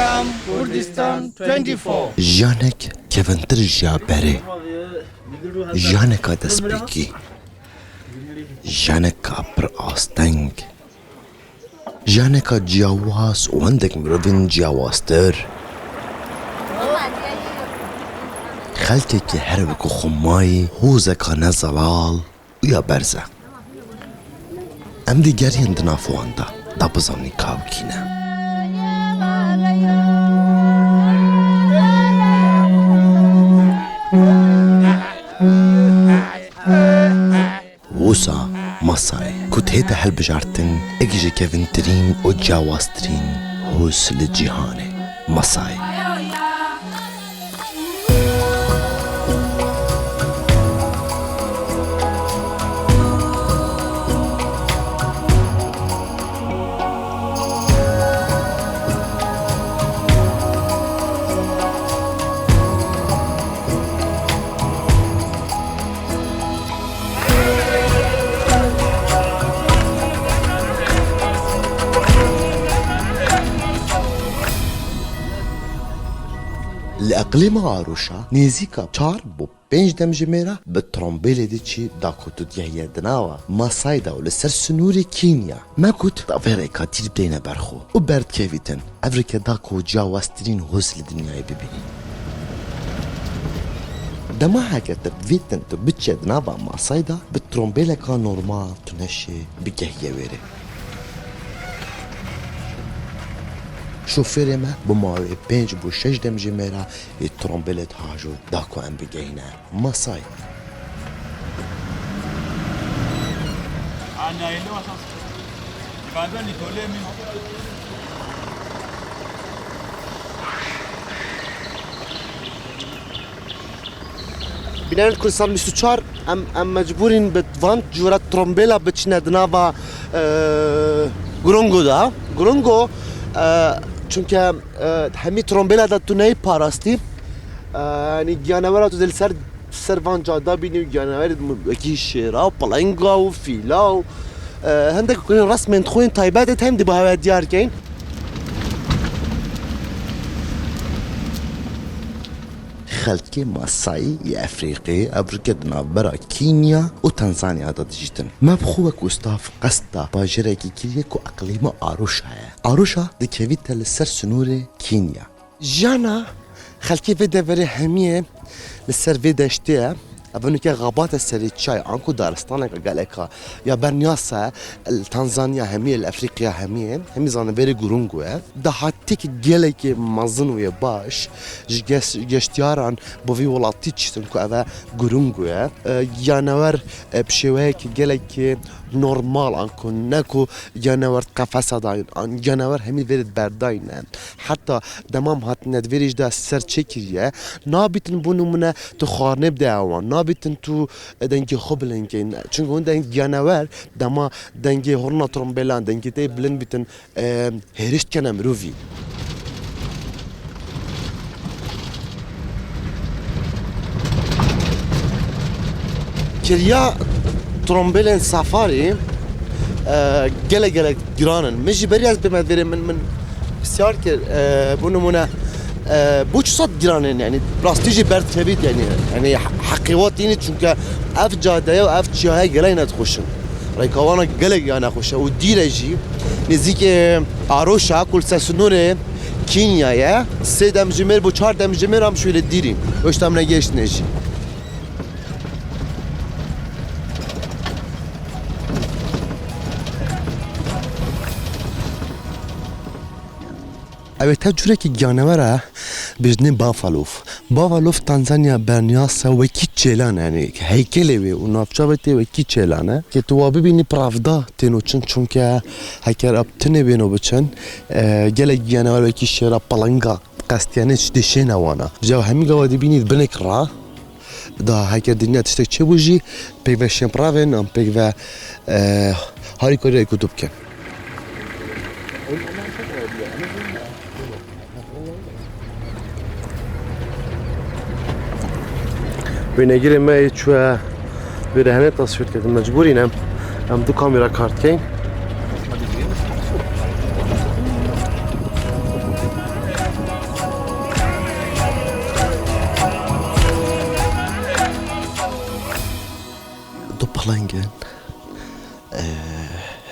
Welcome Kurdistan 24. Janek keventir jabere. Janeka despiki. Janeka per asteng. Janeka جواز وعندك مروفين جواستر. خلتك هربك خماي هوزك نزلال ويا برزة. امدي جارين دنافواندا دابزاني كاوكينا. وسا مصاي كنت هيدا هالبجارتن اجي كيفنترين وجاواسترين هوس للجيهاني مصاي لأقليم عروشا نيزيكا چار بو 5 دمجميرا بالترومبيلي ديتشي داكو تديهيا دناوا ماسايدا ولسر سنوري كينيا ما كنت تافيريكا تيل بدينا برخو وبرد كيفيتن افريكا داكو جاواسترين هوس لدنيا ببيني دما هكا تبفيتن تبتشي دناوا ماسايدا بالترومبيلي كان نورمال تنشي بكهيا ويري شوفيري ما بماوي 5 بو 6 دمجميرا الترومبيلت هاجو داكو ام بجينا ماساي بنان كردستان 24 ام مجبورين بتفانت جورا ترومبيلا بتشنا دنافا گرونگو دا گرونگو چونکه همی ترومبیلا دا تو نهی پاراستی یعنی گیانوار تو دل سر وان جادا بینی گیانوار اکی شیرا و پلنگا و فیلا و هنده که کنین رسم انتخوین تایبت هم دی با هوا دیار کن خلقي ماساي يا افريقي افريقيا برا كينيا وتنزانيا دا تجيتن ما بخوك وستاف قسطا باجريكي كيليكو اقليم اروشا دي كيفيتا لسر سنوري كينيا جانا خلقي فيدا بري هميه لسر فيدا اشتيا افنو كي غابات السري تشاي انكو دارستان قالك يا برنياسا تنزانيا هميه الافريقيا هميه همي زان بري غورونغو ده هاتيك جيلك مازن ويا باش جشتياران بوفي ولاتي تشتنكو افا غورونغو جانور بشويك جيلك نورمال انكو نكو جانور قفصه داين ان جانور همي فرد برداين حتى دمام هات ندفيرج ده سر تشكريه نابتن بونو من تخارنه بداوان نابتن تو دنگي خبلنكين چونكو اون دنگ جانور دما دنگي هورنا ترومبلان دنگي تي بلن بتن هرشت كنا مروفي كريا ترومبلن سافاري جلا جرانن مش برياز بما دير من بسيار كر بونمونا بوش صد جرانن يعني براستيجي برد كبير يعني حقيقات يعني چونكه اف جاده و اف چاهای گلای ندخوشن ريكوانا گلای انا خوشه و دیرجی نزدیک آروشا کل سنور کینیا یا 3 دمجمر bu 4 دمجمر هم şöyle دیریم اشتم نگشت نجی اوه تجربه که جانوره بجنه بافالوف تانزانیا برنیاسا وکی چلان یعنی هیکلی و نافچابتی وکی چلانه که تو ببینی پرافدا تینوچن چون که هکر ابتنه بینو بچن گله جانور وکی شیرا پلنگا قستیانه چدشه نوانا جاو همی گوادی بینید بنک را دا هکر دنیا تشتک چه بوجی پیک و شمپراون ام پیک و هاری کاری کتوب کن بنگیر ما چوا برهنه تصویر کردم مجبورینم هم دو کامera کارت کن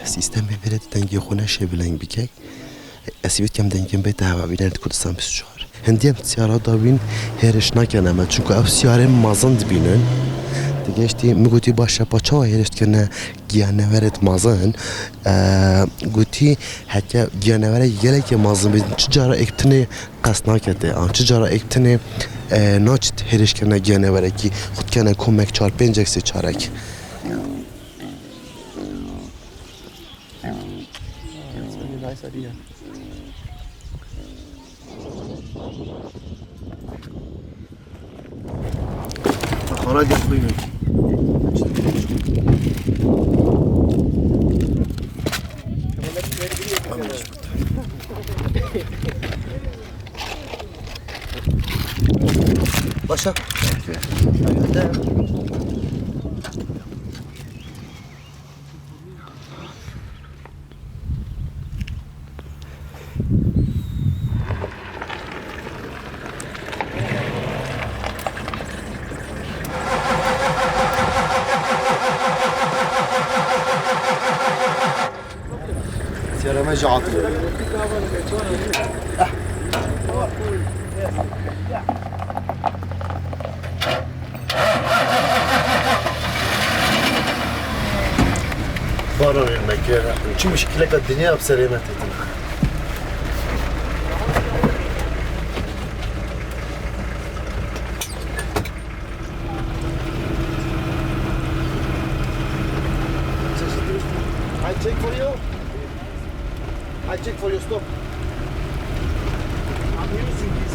سیستم ببرد دنگی خونه شه بلنگ بکی اسیبت کم دنگیم بیت هوا بینند کردستان 24 هندی هم سیاره دابین هرش نکنه ما چون که اف سیاره مازند بینن دیگه اشتی میگوتی باشه پاچه و هرشت کنه گیانورت مازن گوتی حتی گیانوره یلی که مازن بیدن چه جارا اکتنه قصد نکده آن چه جارا اکتنه ناچت هرش کنه گیانوره کی خود کنه کمک 4-5 اکسی چارک خانه دیگه خویمه باشا سيارة جعطي بارون المكان شو مشكلة الدنيا بسلامتها I check for you. I check for you. Stop. I'm using this.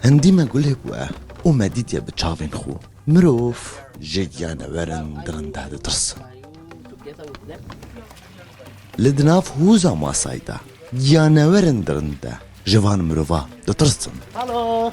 هندي ما قوله بوا وما ديت يا بتشافين خو مروف جيانا ورن درن هذا ترسن لدناف هوزا ما سايدا جيانا ورن درن ده جوان مروفا ده ترسن هلو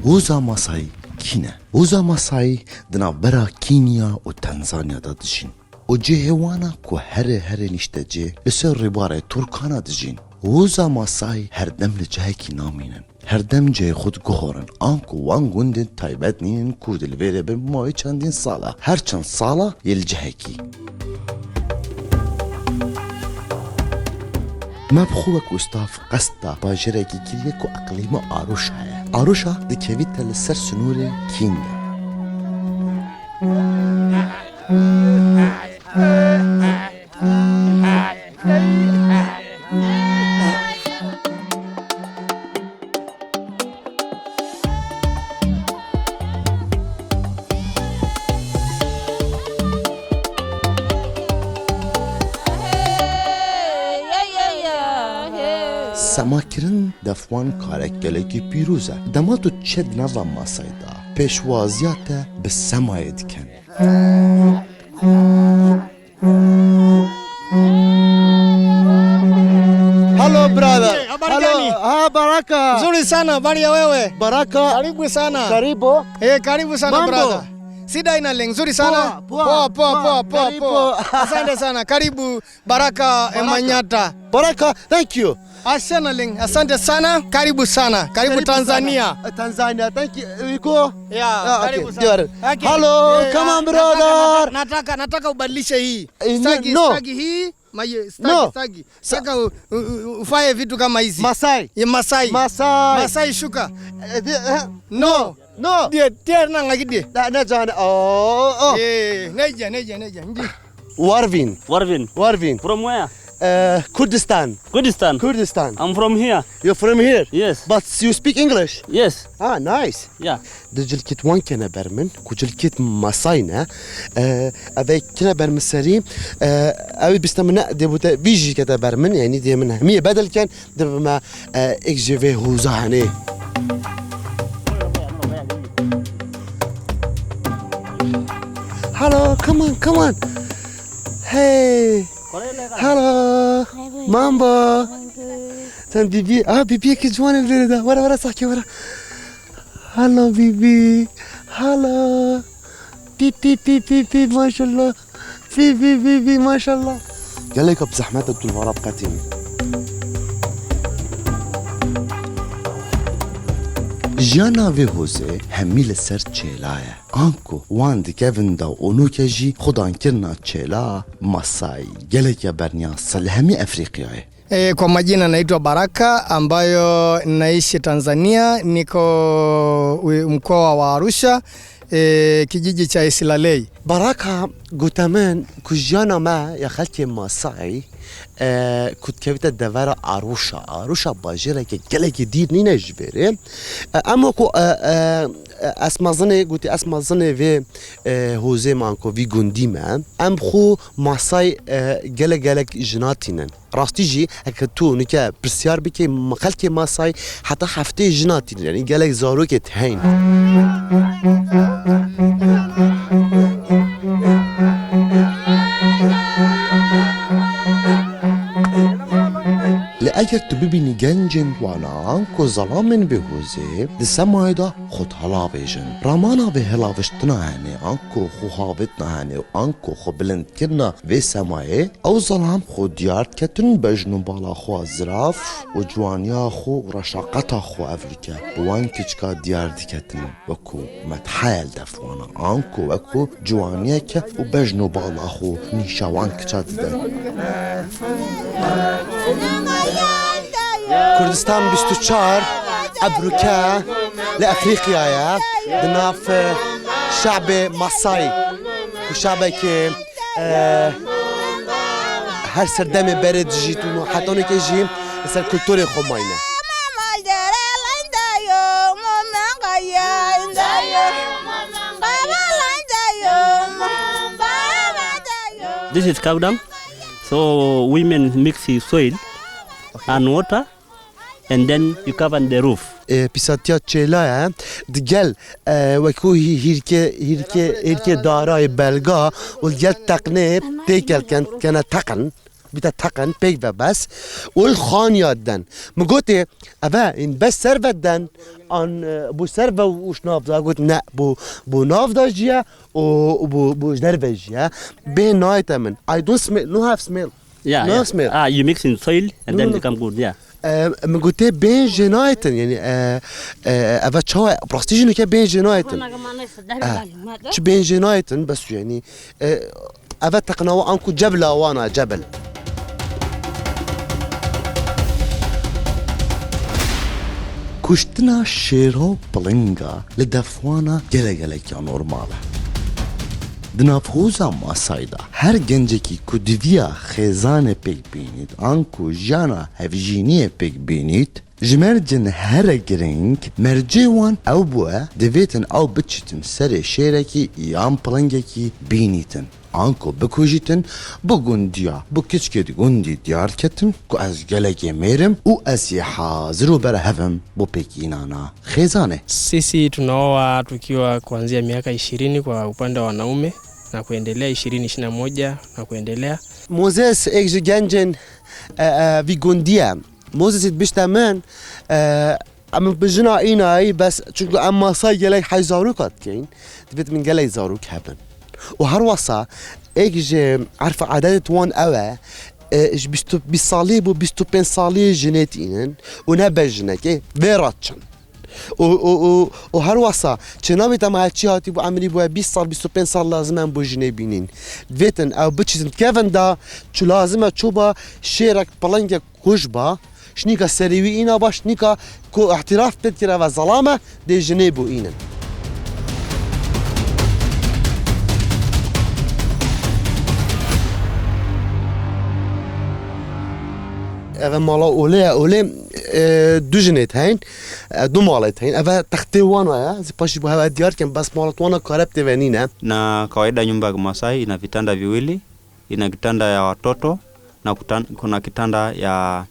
هوزا ماساي كينا هوزا ماساي دناف برا كينيا وتنزانيا دا دجين وجه هوانا كو هر نشتجي بسر ربارة تركانا دجين هوزا ماساي هر دم لجهكي نامينن هر دم جه خود گهورن آنکو وان گوندن تایبت نینن کو دلویره بر مای چندین سالا هر چند سالا یل جهکی ما بخوك وستاف قصدا باجركي كليكو اقليمو اروشا اروشا دي كيفيتا لسر سنوري كينيا سماکرین دفوان کارکلکی پیروزه دماتو چد نوا ماسایدا پیشوازیات به سمایه دکن Hello brother. Hello. Baraka. Nzuri sana, bali ya wewe. Baraka. Karibu sana. Karibu. Karibu sana brother. Sida ina leng nzuri sana. Poa. Asante sana. Karibu Baraka Emanyata. Baraka, thank you. Asante leng. Asante sana. Karibu sana. Karibu Tanzania. Tanzania, thank you. You go? Yeah, karibu okay. sana. Okay. Hello, come on brother. Nataka ubadilishe hii. Stagi hii. Stagi. Saka ufaye vitu kama hizi. Masai shuka. No. Dia nang lagi dia. Na jana. Neja. Ndi. Warvin. From where? Kurdistan. I'm from here. You're from here? Yes. But you speak English? Yes. Ah, nice. Yeah. دجل كت وان كنا برمن كجل كت مصاينا أبي كنا برمسري أبي بستمنا دبوت بيجي كده برمن يعني دي منها مية بدل كان دب ما إكجيفي هوزاني Hello, come on. Hey. Hello. Mambo. Sen bibi. Bibi ki جوان البلد ده. ورا صح ورا. Hello, baby. Hello. في ما شاء الله في ما شاء الله قال لك بزحمتك طول ورا بقتين جانا في هوزي همي لسر تشيلايا انكو واند كيفن دا اونوكا جي خدان كرنا تشيلا ماساي قالك يا برنياس همي افريقيا. Kwa majina naitwa Baraka ambayo naishi Tanzania, niko mkoa wa Arusha, kijiji cha Isilalei. Baraka قتمان كجانا ما يا خالتي ماساي كنت كيفت الدفارة عروشة باجرة كجلك دير نينا جبري أما كو اسمع ظني قلت اسمع ظني في هوزي مانكو في جنديما ام خو ماساي جلك جناتينن راستيجي اكتو نكا برسيار بكي مخالتي ماساي حتى حفتي جناتين يعني جلك زاروك تهين لأجر تبيبيني جنجن وانا انكو ظلامن بهوزي دسمايدا خود هلاويجن رامانا بهلاوشتنا هاني انكو خو هابتنا هاني وانكو خو بلند كرنا في سماي او ظلام خو ديارت كتن بجنو بالا خو الزراف وجوانيا خو ورشاقتا خو افريكا وان كيشكا ديارت كتن وكو متحيل دفوانا انكو وكو جوانيا كا وبجنو بالا خو نيشا وان كيشات كردستان بستوشار أبروكا لأفريقيا يا دناف شعب ماساي وشعبك هر سردمي برد جيتونو حتى هناك يجي سر كولتوري خماينة. This is cow dung. So women mix the soil and water and then you cover the roof. بساتيات تشيلايا دجال وكو هيركي دارای بلغا والجال تقنه تيكل كان تقن بتا تقن بيك بس والخانيات دن مقوتي أبا إن بس سرفت دن عن بو سرفة وش نافذة قلت نا بو نافذة جيا وبو جنرفة جيا بين نايتا من I don't smell no have smell no smell you mix in soil and then become good من قلت بين جنايتن يعني أبا شو برستيجنو كي بين جنايتن شو بين جنايتن بس يعني أبا تقنوا أنكو جبلة وانا جبل كشتنا شيرو بلنجا لدفوانا جلجلك يا نورماله دنافوزا ماسايدا هر گنجکی کو دویا خزانه پیک بینید آنکو جانا هفجینیه پیک بینید جمرجن هر گرنگ مرجوان او بوا دویتن او بچتن سر شیرکی یام پلنگکی بینیتن آنکو بکوجیتن بو گندیا بو کچکید گندی دیار کتن کو از گلگی میرم او از حاضر بر هفم بو پیکینانا خزانه. Sisi tunaoa tukiwa kuanzia miaka 20 kwa upande wa wanaume na kuendelea 20-21 na kuendelea. Moses ايج جنجن في جنديا موزيس بيشتمن اما بجنا ايناي بس چونكو اما صاي جلي حيزاروكات كين تبت من جلي زاروك هبن وهروصا ايج عارفه عدد وان اوا بيستو بيصاليب وبيستو بين صالي جينيتين ونبجنك فيراتشن وهروصا چناوي تما هاتشي هاتي بو عملي بو 20 سال 25 سال لازم بو جني بينين فيتن او بتشن كيفن دا چو لازم تشوبا شيرك بلنجا كوجبا شنيكا سريوي اينا باش نيكا كو اعتراف بتكرا وظلامه دي جني بو اينن اذا مالا اولي دو جنيت هين دو مالت هين اذا تختي وانا زي باش بو هوا ديار كان بس مالت وانا كاربت venina na kawaida nyumba ya Masai ina vitanda viwili, ina kitanda ya watoto na kuna kitanda ya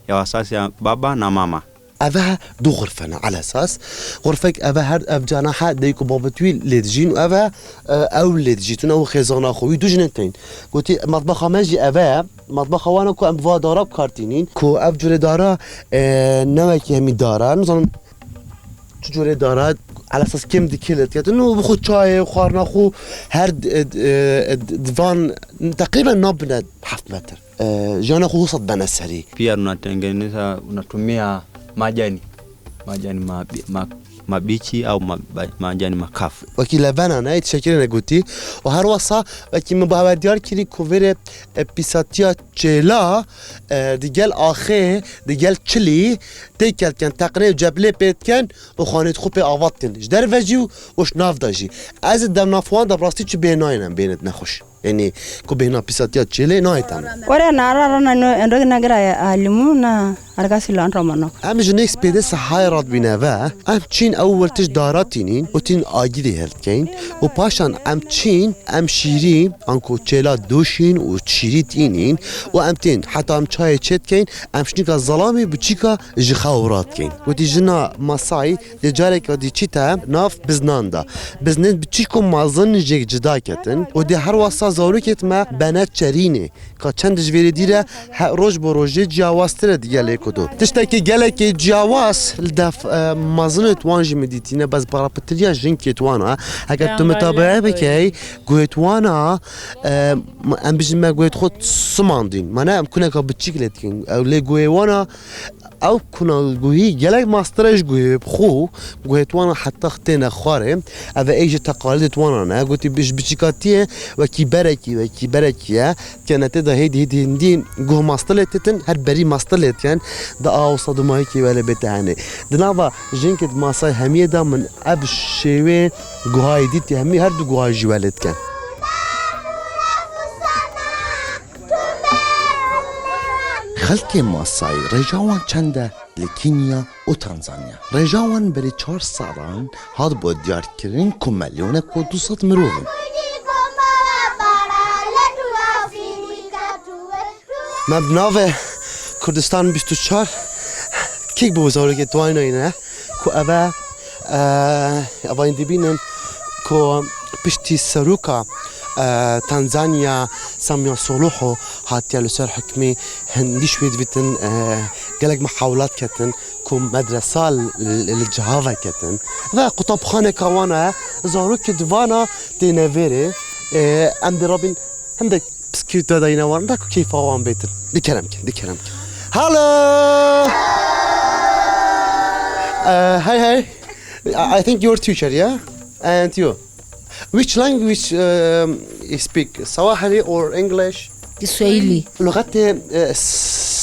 wasasi ya baba na mama. أبها دو غرفنا على أساس غرفك أبها أفجانها ديكو بابتوي لتجين وأبها أو لتجيتون أو خزانة خوي دو جنتين قلتي مطبخ ماجي أبها مطبخ وانا كو أبوا دارا بكارتينين كو أفجر دارا نوكي همي دارا نظن جوری دارد على اساس کم دیکلت یاد نو بخود چای خوارنا خو هر دوان تقریبا نابند 7 متر جانا خو وسط بنسری. Pia tunatengeneza unatumia majani mabichi au majani makafu. وکی لبنه نه تشکر نگوتی و هر واسه وکی مباور دیار کلی کوور پیساتیا چلا دیگل آخه دیگل چلی تیکل کن تقریبا جبله پیت کن و خانه خوب آوات کن در وجیو وش ناف داشی از دم نافوان در راستی چی بیناینم بینت نخوش یعنی کو بینا پیساتیا چلی نایتام ورا نارا نو اندوگ نگرا علمونا ارگاسی لان رومانو ام جنیکس پیده صحای راد بینوا ام چین اول تش داراتینین و تین آگیری هلت کین و پاشان ام چین ام شیرین انکو چلا دوشین و شیری تینین و ام تین حتی ام چای چت کین ام شنیکا ظلامی بچیکا جخاورات کین و دی جنا ماسای دی جارک دی چیتا ناف بزناندا بزنن بچیکو مازن جگ جدا کتن و دی هر واسا زاروکت ما بنات چرینه که چند جوری دیره روز با روزه جواستره دیگه کدو تشتکی گله که جواز لدف مازنت وانج مدیتینه بس برا پتریا جنکی توانا اگر تو متابعه بکی گویت وانا ام بجمع گویت خود سماندین منه ام کنه که بچیکلت کن او لی گوی وانا او کنه گویی گله ماسترش گوی بخو گویت وانا حتی ختین خواره او ایج تقالید وانا نه گویی بچیکاتیه و کی برکیه کنته ده هیدی هندین گوه ماستلتن هر بری ماستلتن ده آو صدمایی که ولی بتعنی دنابا جنکت ماسای همیه دا من اب شوی گوهای دیتی همی هر دو گوهای جوالت کن خلق ماسای رجاوان چنده لکینیا و تانزانیا رجاوان بری 4 سالان هاد با دیار کرین که ملیونه که 200 مروفن من بناوه کردستان 24 کیک بوزاره که توانه اینه که اوه این دیبینن که پشتی سروکا تانزانیا سامیا صلوحو هاتیا لسر حکمی هندیش ویدویتن گلگ محاولات کتن که مدرسه للجهاوه کتن و قطب خانه کوانا زارو که دوانا دینویره ام دی رابین هم دی بسكيت هذا ينور داك كيف هو عم بيتر دي كلامك hello hi I think you're teacher yeah and you which language you speak Swahili or English Kiswahili لغات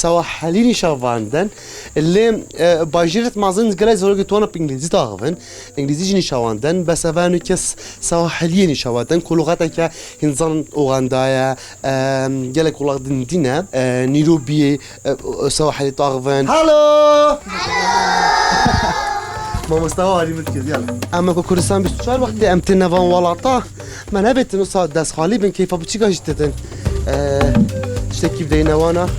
سواحليني شافاندن اللي باجرت معظم جلاي زوجي تونا بإنجليزي تاغفن إنجليزي جني شافاندن بس أفانو كس سواحليني شافاندن كل لغاتك هنزان أوغندايا جالك ولاد دينا نيروبي سواحلي تاغفن هالو ما مستوى هاري متكز يلا أما كردستان 24 وقت أمتنا فان ولاطة ما نبت نص داس خالي بن كيف بتشيكا جتتن اشتكي بدينا وانا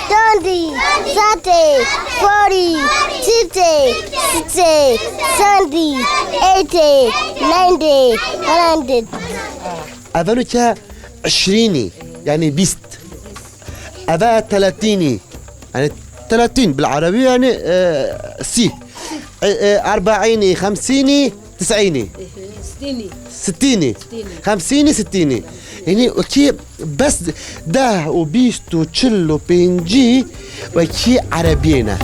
Twenty, 30, 40, 50, 60, 70, 80, 90, 100. أذنك 20 يعني بيست أذا 30 يعني 30 بالعربية يعني سي 40 50 90 60 50 60 يعني وكي بس ده وبيست وتشل وبينجي وكي عربينا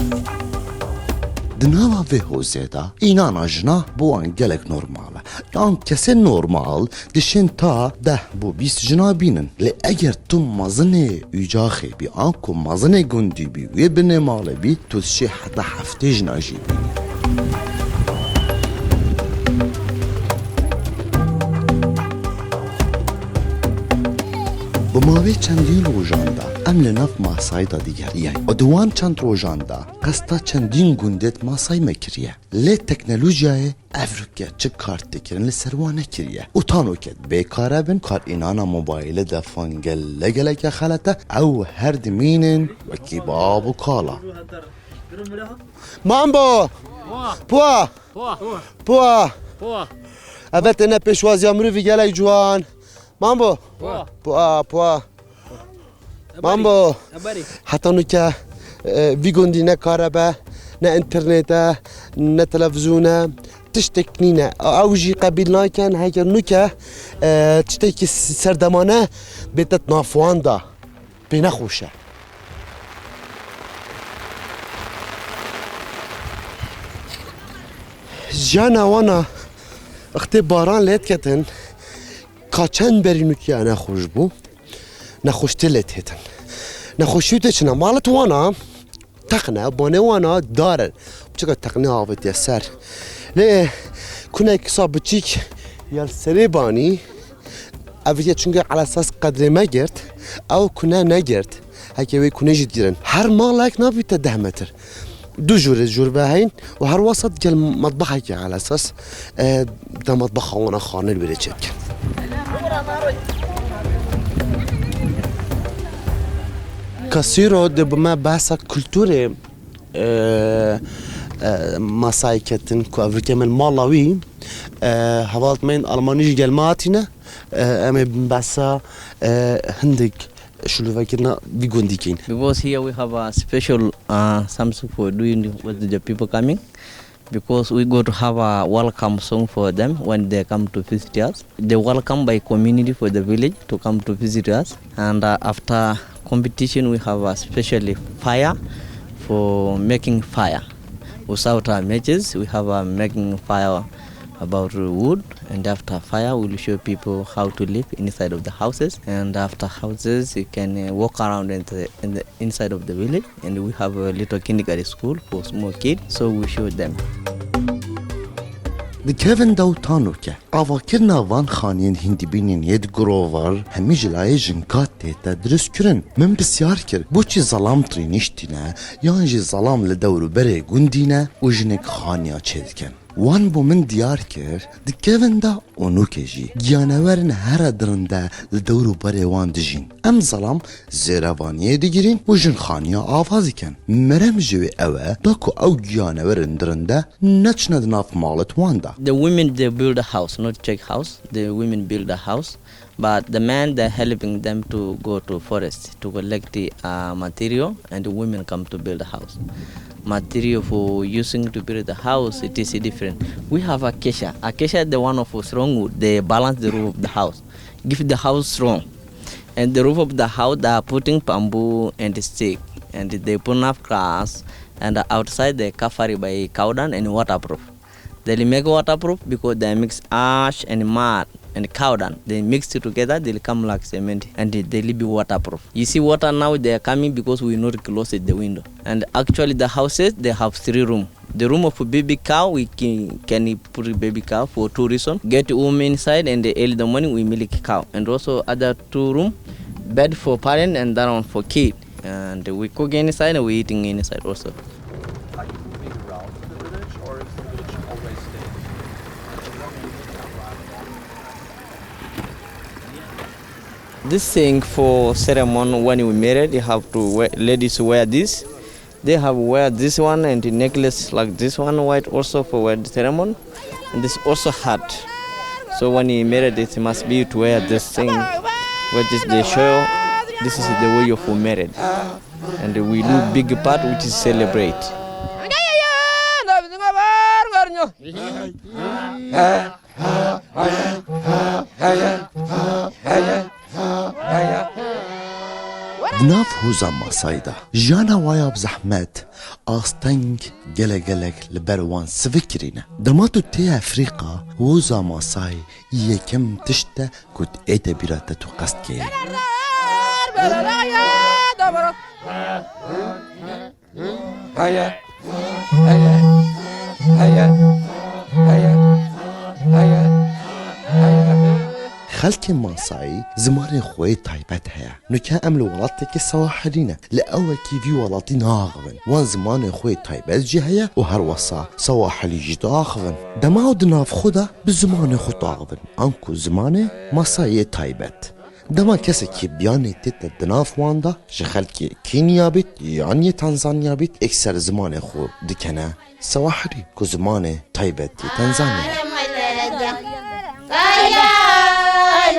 دناوا في هوزيدا إنانا جنا بوان جالك نورمالا يعني كسي نورمال دشين تا ده بو بيس جنا بينن لأجر تم مازنه يجاخي بي آنكو مازنه گندي بي ويبنه مالا بي تلشي حتى حفتي جنا جي بيني بماوی چندین روزاندا ام لناف ماسایدا دیگریه و دوان چند روزاندا قستا چندین گندت ماسای مکریه لی تکنولوژیای افریقیا چه کارت دکرن لسروانه کریه و تانو کد بیکاره بن کار اینانا موبایل دفانگل لگلک خلطه او هر دمینن و کباب و کالا مامبو پوا اوت انا پیشوازی امروی گلک جوان Mambo. Poa. Mambo. Hatta nuka vigondi ne karaba, ne interneta, ne televizyona, tişteknine. Avji qabilna kan haker nuka tişteki serdamane betet nafuanda. Bena خوشه. جانا وانا اختباران ليت كتن كاتشان برينوكيا نخوش بو نخوش تلت هتن نخوشو تشنا مالت وانا تقنا بوني وانا دارن بچكا تقني هافت يسار ليه كنا كساب بچيك يال سريباني اويتيا چونكه على اساس قدر ما گرت او كنا نگرت هكي وي كنا جد گرن هر مالك نابيت 10 متر دو جور باهين وهر وسط جل مطبخك على اساس ده مطبخ وانا خانه البريتشك كثيرو ده بما بحث كولتوري مسايكتن كو افريكا من مالاوي حوالت من المانيش جلماتنا اما بحث هندك because here we have a special something for doing with the people coming, because we go to have a welcome song for them when they come to visit us. They welcome by community for the village to come to visit us, and after competition we have a specially fire for making fire. Without our matches we have a making fire about wood, and after fire we will show people how to live inside of the houses, and after houses you can walk around in the inside of the village, and we have a little kindergarten school for small kids, so we show them. The Kevin Dautanuke avakirna van خانين هندي بينين يد جروفر هميج لايجن كاتي تدرس كرن من بسيار كر بوشي ظلام ترينشتنا يانجي ظلام لدورو بري جندينا وجنك خانيا تشدكن وان بو من ديار كر دي كيفن دا اونوكيجي جانورن هر درنده لدورو بري وان دجين ام ظلام زيروانيه ديگرين وجن خانيا آفازي كن مرم جوي اوه داكو او جانورن درنده نچنا دناف مالت وان دا. The women they build a house, not check house. The women build a house, but the men they're helping them to go to forest to collect the material, and the women come to build a house. Material for using to build the house, it is different. We have acacia. Acacia is the one of strong wood. They balance the roof of the house, give the house strong. And the roof of the house they are putting bamboo and stick, and they put enough grass, and outside they cover it by cow dung and waterproof. They make waterproof because they mix ash and mud and cow dung. They mix it together, they'll come like cement, and they'll be waterproof. You see water now, they are coming because we not close the window. And actually the houses, they have 3 rooms. The room of a baby cow, we can put a baby cow for 2 reasons. Get woman inside, and early in the morning we milk cow. And also other 2 rooms, bed for parent and that one for kid. And we cook inside and we eating inside also. Are you moving around the village, or is the village always staying? This thing for ceremony when we married, you have to wear, ladies wear this. They have wear this one and the necklace like this one white also for wear the ceremony, and this also hat. So when you married, it must be to wear this thing, which is the show. This is the way of married, and we do big part which is celebrate. دناف هوزا ماسايدا جانا وايا بزحمت آستنگ گلگ لبروان سفكرينا دماتو تي افريقا هوزا ماساي يكم تشتا كت ايتا براتا تو قست كي خلك ماساي زماري خوي تايبات هيا نكا امل ولاتك السواحلينا لأول كيفي ولاتي ناغفن وان زمان خوي تايبات جي هيا وهر وصا سواحلي جي تاغفن دماو دناف خودا بزمان خو تاغفن انكو زماني ماساي تايبات دما كسي كي بياني تيتا دناف واندا شخلكي كينيا بيت يعني تنزانيا بيت اكسر زمان خو دكنا سواحلي كو زمان تايبات تنزانيا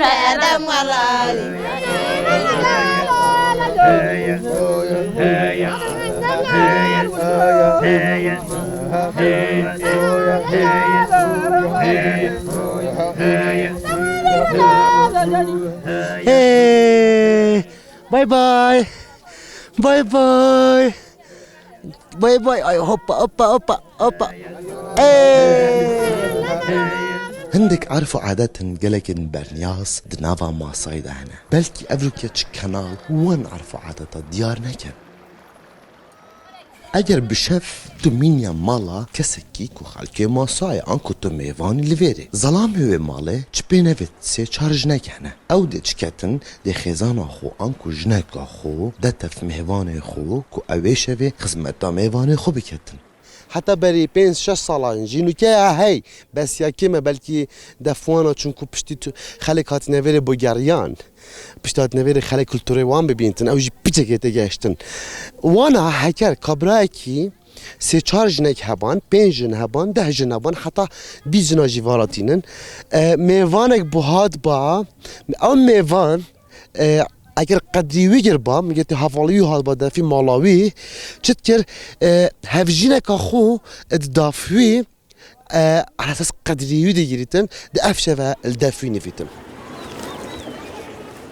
Hey, bye bye, bye bye, bye bye. Ay hoppa hoppa hoppa hoppa. هندك عرفوا عادة قلقن برنياس دنافا ما صايدة هنا بلكي أفريقيا كنال وين عرفوا عادة ديارنا كان اگر بشف تو مینیا مالا کسکی کو خالکی ماسای آنکو تو میوانی لیوری ظلام هوی ماله چپینه وید سی چارج نکنه او ده چکتن ده خیزانا خو آنکو جنکا خو ده تف میوانی خو کو اویشه وی خزمتا میوانی خو بکتن حتی بری 5-6 سالان جینو که هی بس یکیمه بلکی دفوانا چونکو پشتی تو خلق هاتی نویره بگریان پشتی هاتی نویره خلق کلتوری وان ببینتن او جی پیچه گیته گشتن وانا هکر کبرای کی 3-4 جنک هبان 5 جن هبان 10 جن هبان حتی 20 جنا جیواراتینن میوانک بهاد با او میوان اگر قدریوی گر با میگه تو حوالیو هاد با دفی مالاوی چت کر هفجینه که خو اددافوی على اساس قدریوی دیگریتن دافشه و الدافوی نفیتن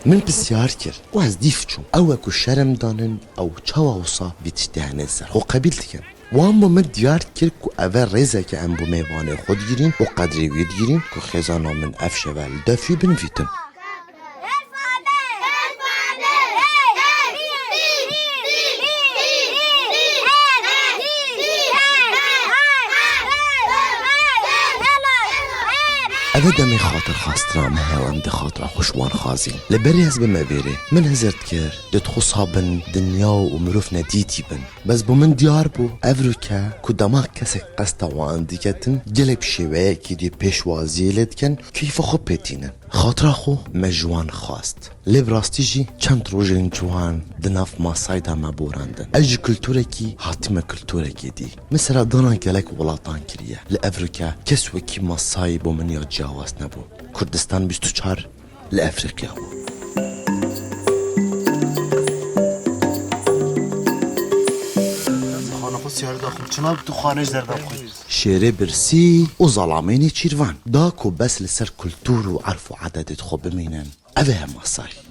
من بسیار کر و از دیف چون او اکو شرم دانن او چاوصا بیتشتهن الزر خو قبیل تکن وام من دیار کر کو اول ریزه که ام بو میوانه خود گیرین و قدریوی گیرین کو خزانا من افشه و الدافوی بنفیتن أبدا من خاطر خاسترا ما هوام دي خاطر خوشوان خازين لبري هز بما بيري من هزرت كير دتخو صابن دنيا ومروفنا ديتي بن بس بو من ديار بو أفريكا كو دماغ كسك قستا وان ديكتن جلب شوية كي دي بيشوازي لدكن كيف خو بيتينن خاطر خو مجوان خواست لبراستيجي چند روجين جوان دناف ما سايدا ما بوراندن اجي كلتوركي هاتمة كلتوركي دي مثلا دانا جلك ولاتان كريه لأفريكا كسوكي ما سايبو من يتجاوز نبو كردستان 24 لأفريقيا شيري برسي وظلاميني تشيروان داكو بس لسر كلتور وعرفوا عدد خو بمينن أبها مصاي